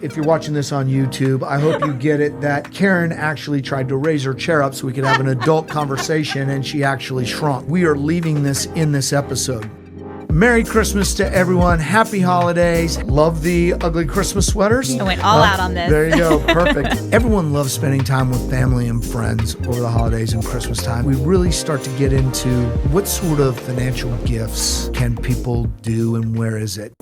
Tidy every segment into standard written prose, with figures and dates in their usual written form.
If you're watching this on YouTube, I hope you get it that Karen actually tried to raise her chair up so we could have an adult conversation, and she actually shrunk. We are leaving this in this episode. Merry Christmas to everyone. Happy holidays. Love the ugly Christmas sweaters. I went all out on this. There you go. Perfect. Everyone loves spending time with family and friends over the holidays and Christmas time. We really start to get into what sort of financial gifts can people do and where is it?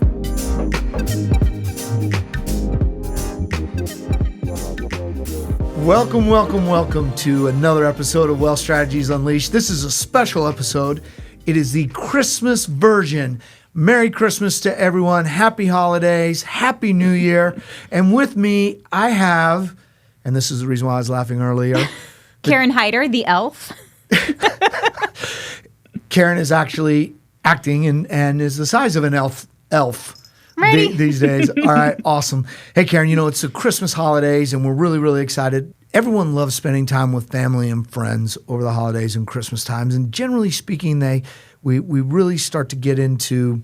Welcome to another episode of Wealth Strategies Unleashed. This is a special episode. It is the Christmas version. Merry Christmas to everyone. Happy holidays. Happy New Year. And with me, I have, and this is the reason why I was laughing earlier. Karen Hyder, the elf. Karen is actually acting and is the size of an elf. Ready? These days. All right, awesome. Hey, Karen, it's the Christmas holidays, and we're really excited. Everyone loves spending time with family and friends over the holidays and Christmas times. And generally speaking, we really start to get into,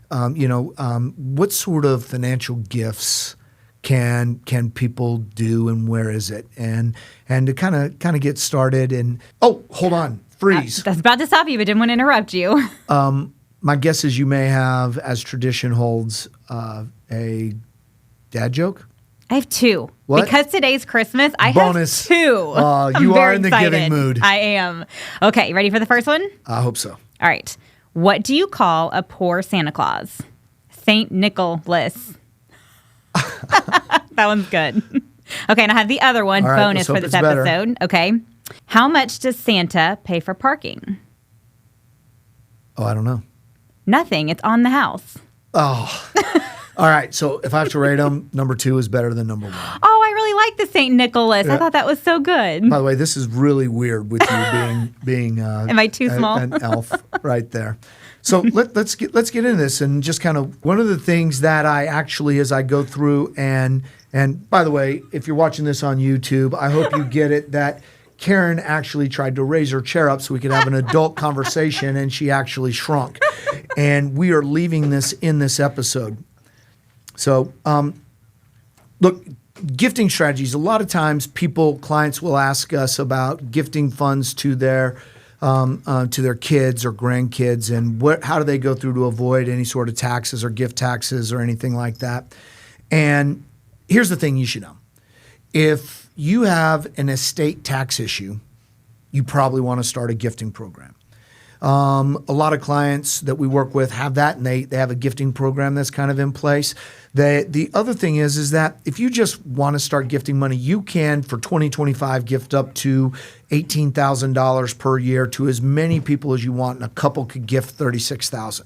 what sort of financial gifts can people do and where is it? And to kind of get started. And hold on, freeze. That's about to stop you, but didn't want to interrupt you. My guess is you may have, as tradition holds, a dad joke. I have two. What? Because today's Christmas, I Bonus. have two. You are in the excited. giving mood. I am. Okay, ready for the first one? I hope so. All right. What do you call a poor Santa Claus? Saint Nicholas. That one's good. Okay, and I have the other one, All right, bonus let's for hope this it's better. episode. Okay. How much does Santa pay for parking? Oh, I don't know. Nothing. It's on the house. Oh. All right, so if I have to rate them, number 2 is better than number 1. Oh, I really like the St. Nicholas. I thought that was so good. By the way, this is really weird with you being Am I too small? An elf right there. So let's get into this and just kind of one of the things that I actually, as I go through and by the way, if you're watching this on YouTube, I hope you get it that Karen actually tried to raise her chair up so we could have an adult conversation, and she actually shrunk. And we are leaving this in this episode. So, look, gifting strategies. A lot of times, clients will ask us about gifting funds to their kids or grandkids, and how do they go through to avoid any sort of taxes or gift taxes or anything like that. And here's the thing you should know: if you have an estate tax issue, you probably want to start a gifting program. A lot of clients that we work with have that, and they have a gifting program that's kind of in place. The other thing is that if you just want to start gifting money, you can, for 2025, gift up to $18,000 per year to as many people as you want, and a couple could gift $36,000.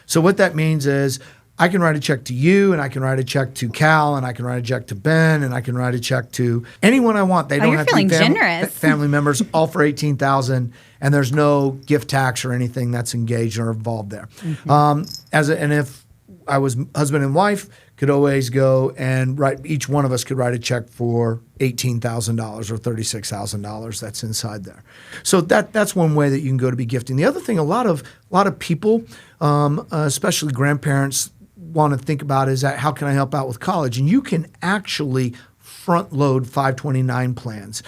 So what that means is I can write a check to you, and I can write a check to Cal, and I can write a check to Ben, and I can write a check to anyone I want. They don't you're have to be generous. family members, all for $18,000, and there's no gift tax or anything that's engaged or involved there. Mm-hmm. And if I was husband and wife, could always go and each one of us could write a check for $18,000 or $36,000 that's inside there. So that's one way that you can go to be gifting. The other thing, a lot of people, especially grandparents, want to think about is that how can I help out with college? And you can actually front load 529 plans.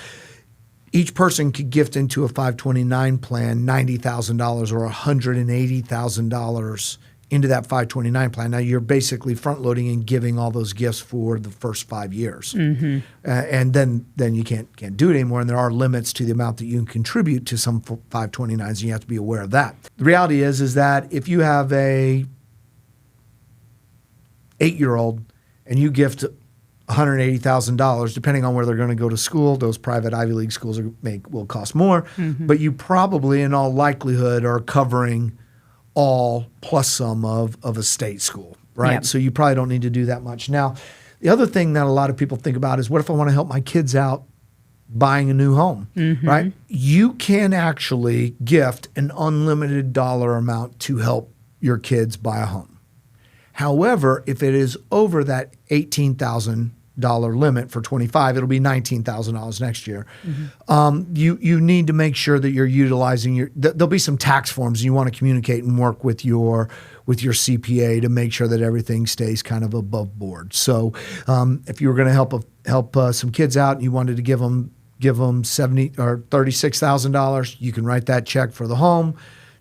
Each person could gift into a 529 plan $90,000 or $180,000 into that 529 plan. Now you're basically front loading and giving all those gifts for the first 5 years. Mm-hmm. And then you can't do it anymore, and there are limits to the amount that you can contribute to some 529s, and you have to be aware of that. The reality is that if you have a 8-year-old and you gift $180,000, depending on where they're going to go to school, those private Ivy League schools will cost more, mm-hmm. but you probably in all likelihood are covering all plus some of a state school, right? Yep. So you probably don't need to do that much. Now, the other thing that a lot of people think about is, what if I want to help my kids out buying a new home, mm-hmm. right? You can actually gift an unlimited dollar amount to help your kids buy a home. However, if it is over that $18,000 limit for 25, it'll be $19,000 next year. You need to make sure that you're utilizing there'll be some tax forms, and you want to communicate and work with your CPA to make sure that everything stays kind of above board. So if you were going to help some kids out and you wanted to give them $70,000 or $36,000, you can write that check for the home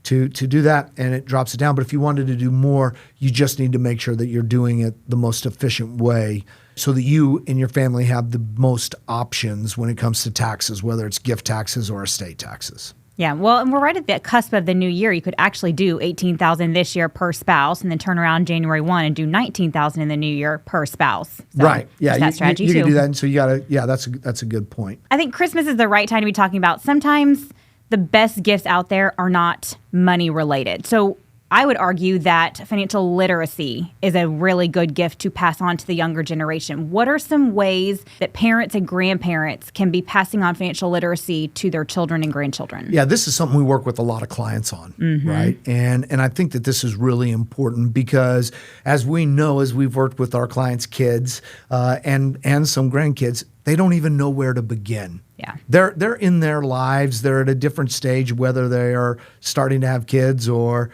to do that, and it drops it down. But if you wanted to do more, you just need to make sure that you're doing it the most efficient way so that you and your family have the most options when it comes to taxes, whether it's gift taxes or estate taxes. Yeah, well, and we're right at the cusp of the new year. You could actually do $18,000 this year per spouse, and then turn around January 1 and do $19,000 in the new year per spouse. So right? Yeah, that strategy you too. can do that. And so you got to. Yeah, that's a good point. I think Christmas is the right time to be talking about. Sometimes the best gifts out there are not money related. So I would argue that financial literacy is a really good gift to pass on to the younger generation. What are some ways that parents and grandparents can be passing on financial literacy to their children and grandchildren? Yeah, this is something we work with a lot of clients on, right? And I think that this is really important because as we know, as we've worked with our clients' kids and some grandkids, they don't even know where to begin. Yeah. They're in their lives. They're at a different stage, whether they are starting to have kids or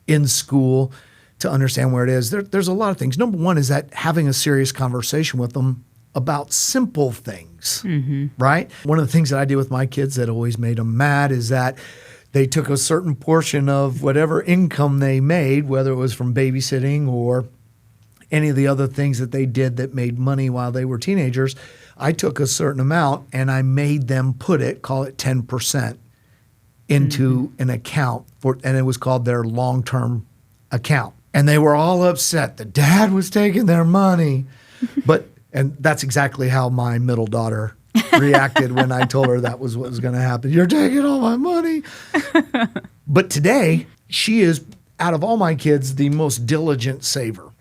in school, to understand where it is. There's a lot of things. Number one is that having a serious conversation with them about simple things, right? One of the things that I did with my kids that always made them mad is that they took a certain portion of whatever income they made, whether it was from babysitting or any of the other things that they did that made money while they were teenagers. I took a certain amount and I made them put it, call it 10%, into an account and it was called their long-term account. And they were all upset that dad was taking their money. And that's exactly how my middle daughter reacted when I told her that was what was going to happen. You're taking all my money. But today, she is, out of all my kids, the most diligent saver,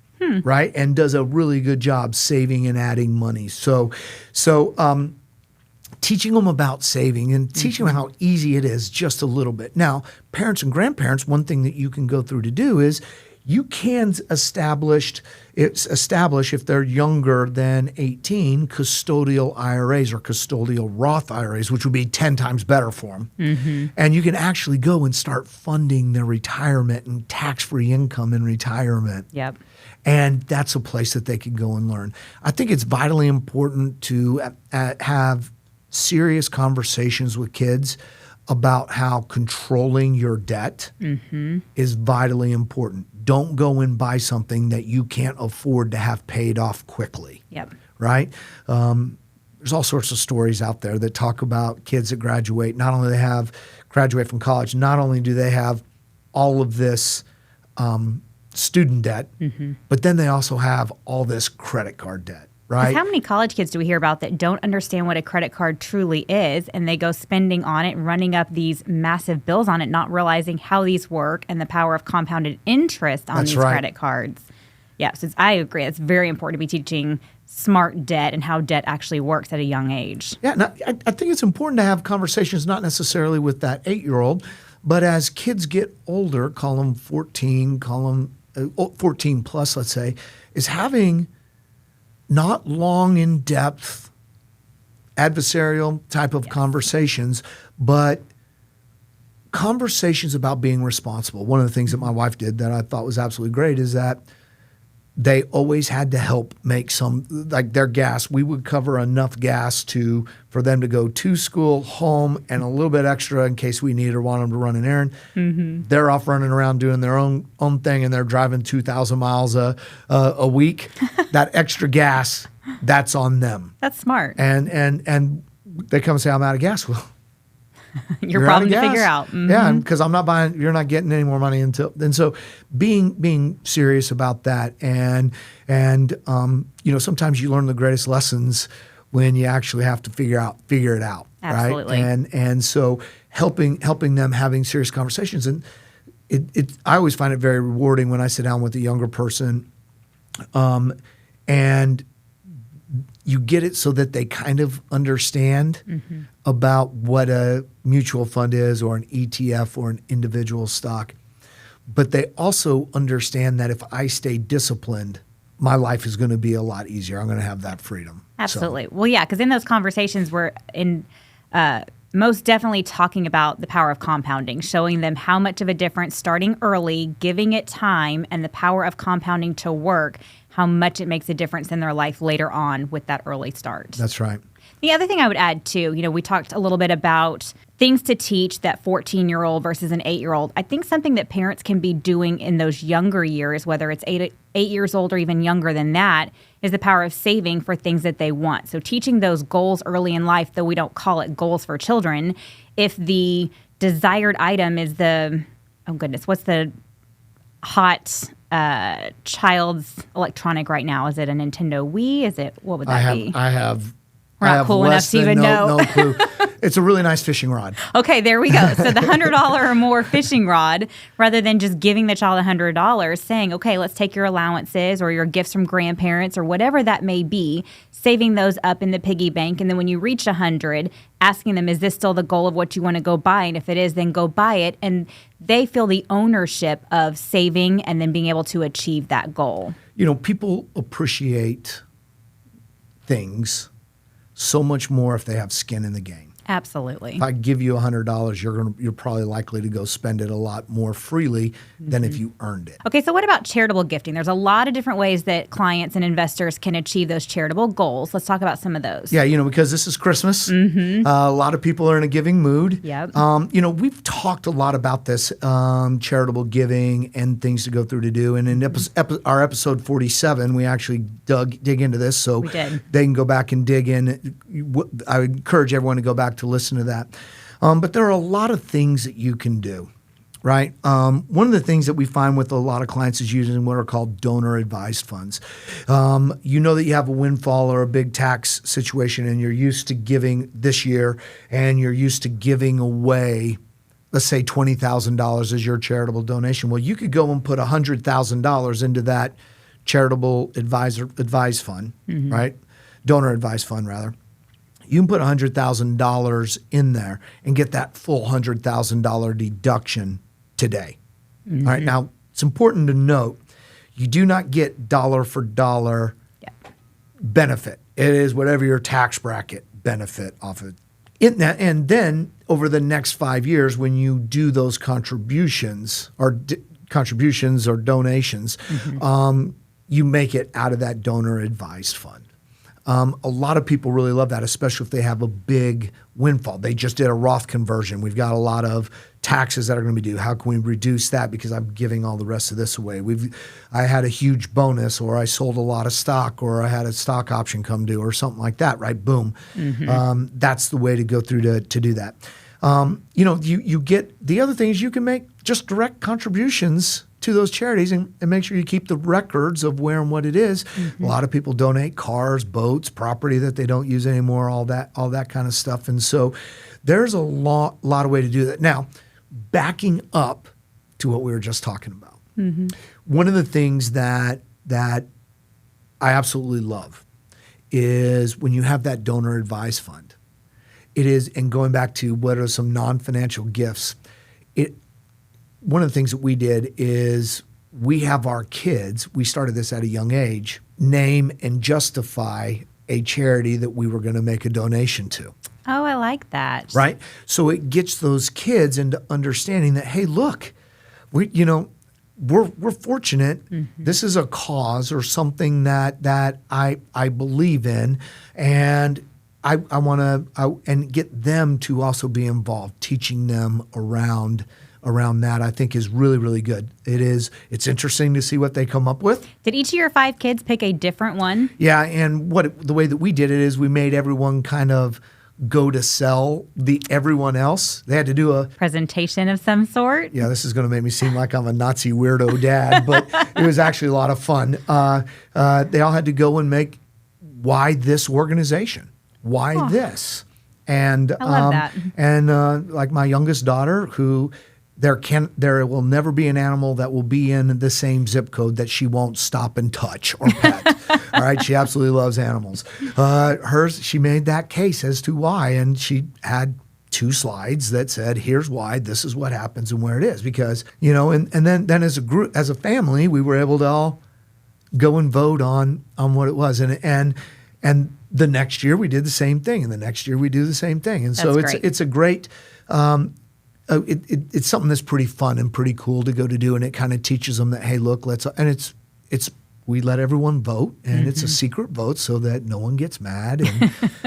right? And does a really good job saving and adding money. So teaching them about saving and teaching them how easy it is just a little bit. Now, parents and grandparents, one thing that you can go through to do is you can establish if they're younger than 18, custodial IRAs or custodial Roth IRAs, which would be 10 times better for them. And you can actually go and start funding their retirement and tax-free income in retirement. Yep. And that's a place that they can go and learn. I think it's vitally important to have serious conversations with kids about how controlling your debt is vitally important. Don't go and buy something that you can't afford to have paid off quickly. Yep. Right? There's all sorts of stories out there that talk about kids that graduate. Not only graduate from college, not only do they have all of this student debt, but then they also have all this credit card debt. Right. How many college kids do we hear about that don't understand what a credit card truly is, and they go spending on it, running up these massive bills on it, not realizing how these work and the power of compounded interest on these credit cards. Yeah, so I agree. It's very important to be teaching smart debt and how debt actually works at a young age. Yeah, and I think it's important to have conversations, not necessarily with that 8-year-old, but as kids get older, call them 14, 14 plus, let's say, is having not long, in-depth, adversarial type of conversations, but conversations about being responsible. One of the things that my wife did that I thought was absolutely great is that they always had to help make like their gas. We would cover enough gas for them to go to school, home, and a little bit extra in case we needed or want them to run an errand. They're off running around doing their own thing, and they're driving 2,000 miles a week. That extra gas, that's on them. That's smart. And they come and say, I'm out of gas. Well, Your problem to figure out. Yeah, because I'm not buying. You're not getting any more money until. And so, being serious about that, and sometimes you learn the greatest lessons when you actually have to figure it out. Absolutely. Right. And so helping them having serious conversations, and I always find it very rewarding when I sit down with a younger person, and you get it so that they kind of understand about what a mutual fund is or an ETF or an individual stock. But they also understand that if I stay disciplined, my life is going to be a lot easier. I'm going to have that freedom. Absolutely. Well, yeah, because in those conversations, we're most definitely talking about the power of compounding, showing them how much of a difference starting early, giving it time, and the power of compounding to work, how much it makes a difference in their life later on with that early start. That's right. The other thing I would add too, we talked a little bit about things to teach that 14-year-old versus an 8-year-old. I think something that parents can be doing in those younger years, whether it's 8 years old or even younger than that, is the power of saving for things that they want. So teaching those goals early in life, though we don't call it goals for children, if the desired item is what's the hot child's electronic right now? Is it a Nintendo Wii? What would that be? We're not cool enough to even know. No clue. It's a really nice fishing rod. Okay, there we go. So the $100 or more fishing rod, rather than just giving the child $100, saying, okay, let's take your allowances or your gifts from grandparents or whatever that may be, saving those up in the piggy bank. And then when you reach 100, asking them, is this still the goal of what you want to go buy? And if it is, then go buy it. And they feel the ownership of saving and then being able to achieve that goal. People appreciate things so much more if they have skin in the game. Absolutely. If I give you $100, you're probably likely to go spend it a lot more freely than if you earned it. Okay, so what about charitable gifting? There's a lot of different ways that clients and investors can achieve those charitable goals. Let's talk about some of those. Yeah, because this is Christmas. A lot of people are in a giving mood. Yep. We've talked a lot about this, charitable giving and things to go through to do. And in our episode 47, we actually dig into this. So we did. They can go back and dig in. I would encourage everyone to go back to listen to that. But there are a lot of things that you can do, right? One of the things that we find with a lot of clients is using what are called donor advised funds. That you have a windfall or a big tax situation and you're used to giving this year and you're used to giving away, let's say $20,000 as your charitable donation. Well, you could go and put $100,000 into that charitable advised fund, right? Donor advised fund, rather. You can put $100,000 in there and get that full $100,000 deduction today. All right. Now, it's important to note, you do not get dollar for dollar benefit. It is whatever your tax bracket benefit off of it. And then over the next 5 years, when you do those contributions or donations, you make it out of that donor advised fund. A lot of people really love that, especially if they have a big windfall. They just did a Roth conversion. We've got a lot of taxes that are going to be due. How can we reduce that because I'm giving all the rest of this away? I had a huge bonus, or I sold a lot of stock, or I had a stock option come due, or something like that, right? Boom. That's the way to go through to do that. You get the other thing is you can make just direct contributions to those charities and make sure you keep the records of where and what it is. A lot of people donate cars, boats, property that they don't use anymore, all that kind of stuff. And so there's a lot of way to do that. Now, backing up to what we were just talking about, one of the things that I absolutely love is when you have that donor advised fund. It is, and going back to what are some non-financial gifts, one of the things that we did is we have our kids, we started this at a young age, name and justify a charity that we were going to make a donation to. Oh, I like that. Right? So it gets those kids into understanding that, hey, look, we're fortunate. This is a cause or something that I believe in, and I want to and get them to also be involved, teaching them around that, I think is really, really good. It's interesting to see what they come up with. Did each of your 5 kids pick a different one? Yeah, and the way that we did it is we made everyone kind of go to sell everyone else. They had to do a presentation of some sort. Yeah, this is going to make me seem like I'm a Nazi weirdo dad, but it was actually a lot of fun. They all had to go and make why this organization, why this, and I love that. And like my youngest daughter, who. There will never be an animal that will be in the same zip code that she won't stop and touch or pet. All right, she absolutely loves animals. She made that case as to why, and she had 2 slides that said, "Here's why. This is what happens and where it is." Because and then as a group, as a family, we were able to all go and vote on what it was. And the next year we did the same thing, and the next year we do the same thing. And so it's a great it's something that's pretty fun and pretty cool to go to do, and it kind of teaches them that, hey, look, we let everyone vote, and it's a secret vote so that no one gets mad,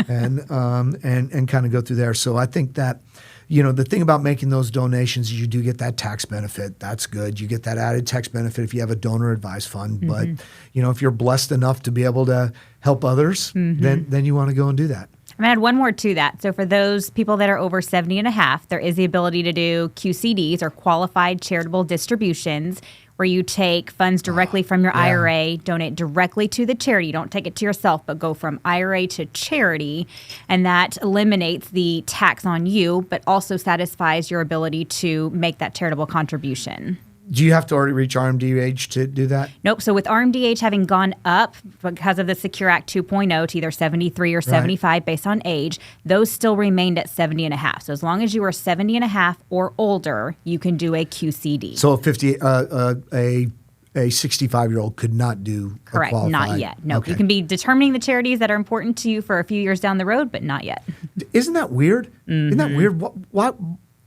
and kind of go through there. So I think that, the thing about making those donations is you do get that tax benefit. That's good. You get that added tax benefit if you have a donor advised fund. But, if you're blessed enough to be able to help others, then you want to go and do that. I'm going to add one more to that. So for those people that are over 70 and a half, there is the ability to do QCDs, or qualified charitable distributions, where you take funds directly from your IRA, donate directly to the charity. You don't take it to yourself, but go from IRA to charity. And that eliminates the tax on you, but also satisfies your ability to make that charitable contribution. Do you have to already reach RMD age to do that? Nope. So with RMD age having gone up because of the Secure Act 2.0 to either 73 or 75 based on age, those still remained at 70 and a half. So as long as you are 70 and a half or older, you can do a QCD. So a 65-year-old could not do Correct. A qualified. Not yet. No. Okay. You can be determining the charities that are important to you for a few years down the road, but not yet. Isn't that weird? Isn't that weird? Why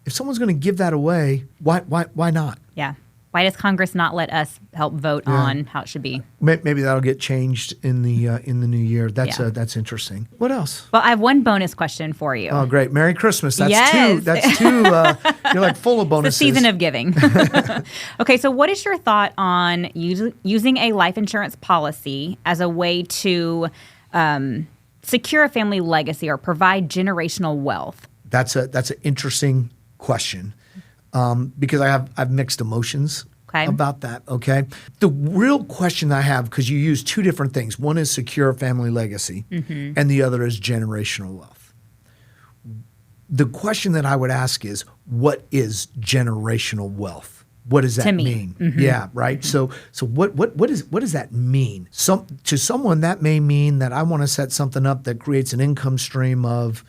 if someone's going to give that away, why not? Yeah. Why does Congress not let us help vote on how it should be? Maybe that'll get changed in the new year. That's interesting. What else? Well, I have one bonus question for you. Oh, great! Merry Christmas. That's Yes. two. That's two. You're like full of bonuses. The season of giving. Okay, so what is your thought on using a life insurance policy as a way to secure a family legacy or provide generational wealth? That's an interesting question. Because I have mixed emotions about that, okay? The real question I have, because you use two different things. One is secure family legacy, and the other is generational wealth. The question that I would ask is, what is generational wealth? What does that mean? Yeah, right? So what does that mean? To someone, that may mean that I want to set something up that creates an income stream of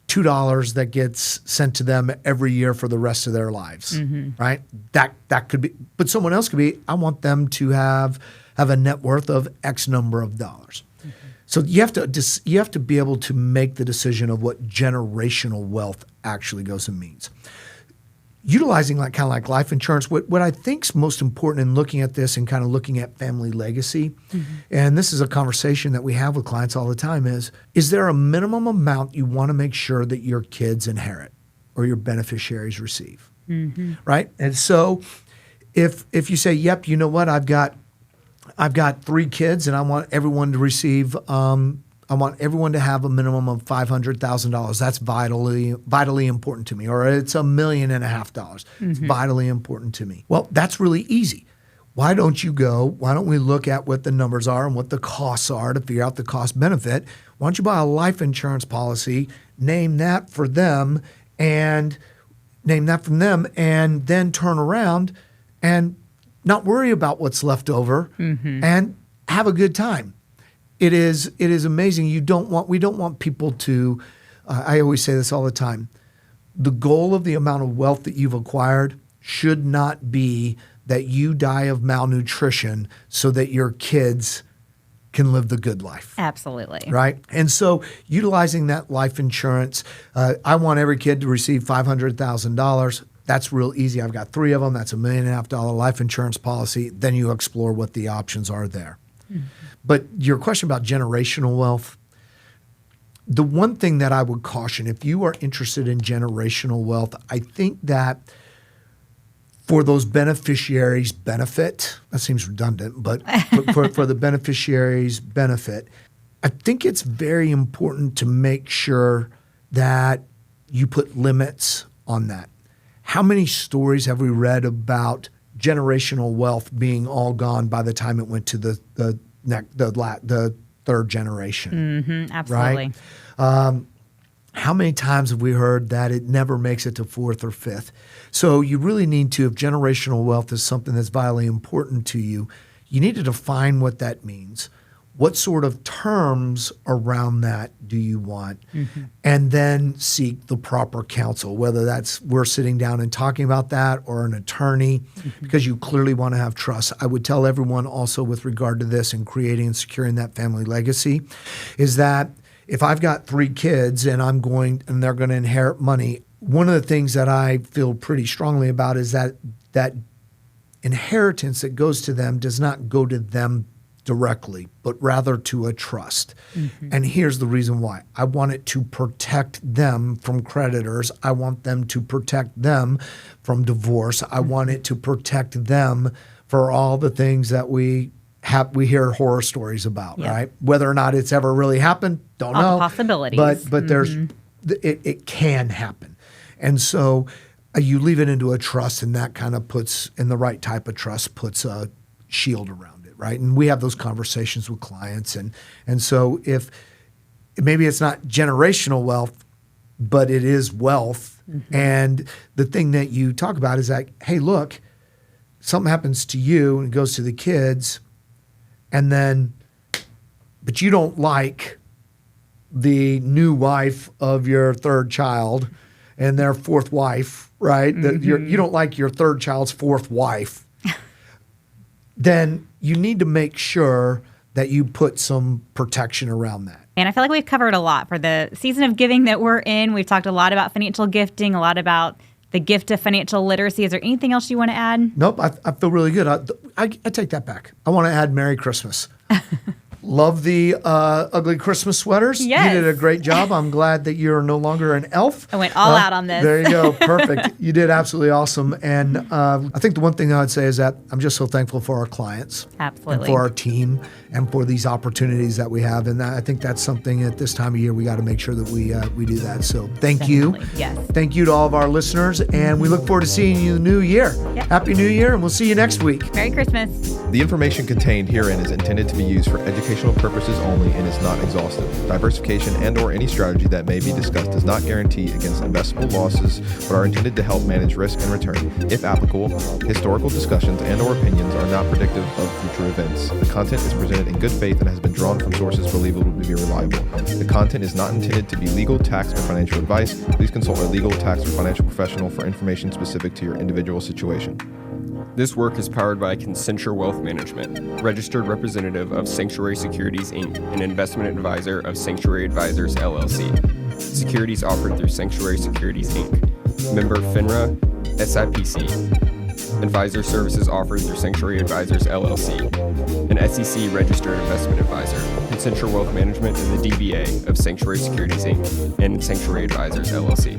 $2 that gets sent to them every year for the rest of their lives, right? That could be, but someone else could be, I want them to have a net worth of X number of dollars. So you have to be able to make the decision of what generational wealth actually goes and means. Utilizing kind of like life insurance, what I think is most important in looking at this and kind of looking at family legacy, and this is a conversation that we have with clients all the time, is there a minimum amount you want to make sure that your kids inherit or your beneficiaries receive, right? And so if you say, yep, you know what, I've got 3 kids and I want everyone to receive I want everyone to have a minimum of $500,000. That's vitally important to me. Or it's $1.5 million. It's vitally important to me. Well, that's really easy. Why don't we look at what the numbers are and what the costs are to figure out the cost benefit? Why don't you buy a life insurance policy, name that for them, and then turn around and not worry about what's left over and have a good time. It is amazing. We don't want people to, I always say this all the time, the goal of the amount of wealth that you've acquired should not be that you die of malnutrition so that your kids can live the good life. Absolutely. Right? And so utilizing that life insurance, I want every kid to receive $500,000. That's real easy. I've got 3 of them. That's $1.5 million life insurance policy. Then you explore what the options are there. But your question about generational wealth, the one thing that I would caution, if you are interested in generational wealth, I think that for those beneficiaries' benefit, that seems redundant, but for the beneficiaries' benefit, I think it's very important to make sure that you put limits on that. How many stories have we read about generational wealth being all gone by the time it went to the third generation? Absolutely. Right? How many times have we heard that it never makes it to 4th or 5th? So you really need to, if generational wealth is something that's vitally important to you, you need to define what that means. What sort of terms around that do you want? And then seek the proper counsel, whether that's we're sitting down and talking about that or an attorney, because you clearly want to have trust. I would tell everyone also with regard to this and creating and securing that family legacy is that if I've got 3 kids and they're going to inherit money, one of the things that I feel pretty strongly about is that inheritance that goes to them does not go to them directly, but rather to a trust. And here's the reason why. I want it to protect them from creditors. I want them to protect them from divorce. I want it to protect them for all the things that we hear horror stories about, right? Whether or not it's ever really happened, don't know. All the possibilities. But there's it can happen. And so you leave it into a trust, and that kind of puts, in the right type of trust, puts a shield around it. Right. And we have those conversations with clients. And so if maybe it's not generational wealth, but it is wealth. And the thing that you talk about is like, hey, look, something happens to you and it goes to the kids. But you don't like the new wife of your 3rd child and their 4th wife, right? You don't like your 3rd child's 4th wife. Then you need to make sure that you put some protection around that. And I feel like we've covered a lot for the season of giving that we're in. We've talked a lot about financial gifting, a lot about the gift of financial literacy. Is there anything else you want to add? Nope, I feel really good. I take that back. I want to add Merry Christmas. Love the ugly Christmas sweaters. Yes. You did a great job. I'm glad that you're no longer an elf. I went all out on this. There you go. Perfect. You did absolutely awesome. And I think the one thing I would say is that I'm just so thankful for our clients. Absolutely. And for our team and for these opportunities that we have. And I think that's something at this time of year we got to make sure that we do that. So thank you. Yes. Thank you to all of our listeners. And we look forward to seeing you in the new year. Yep. Happy New Year. And we'll see you next week. Merry Christmas. The information contained herein is intended to be used for educational purposes only and is not exhaustive. Diversification and/or any strategy that may be discussed does not guarantee against investable losses, but are intended to help manage risk and return. If applicable, historical discussions and/or opinions are not predictive of future events. The content is presented in good faith and has been drawn from sources believable to be reliable. The content is not intended to be legal, tax, or financial advice. Please consult a legal, tax, or financial professional for information specific to your individual situation. This work is powered by Concenture Wealth Management, registered representative of Sanctuary Securities, Inc., an investment advisor of Sanctuary Advisors, LLC. Securities offered through Sanctuary Securities, Inc., member FINRA, SIPC. Advisor services offered through Sanctuary Advisors, LLC, an SEC registered investment advisor. Concenture Wealth Management and the DBA of Sanctuary Securities, Inc., and Sanctuary Advisors, LLC.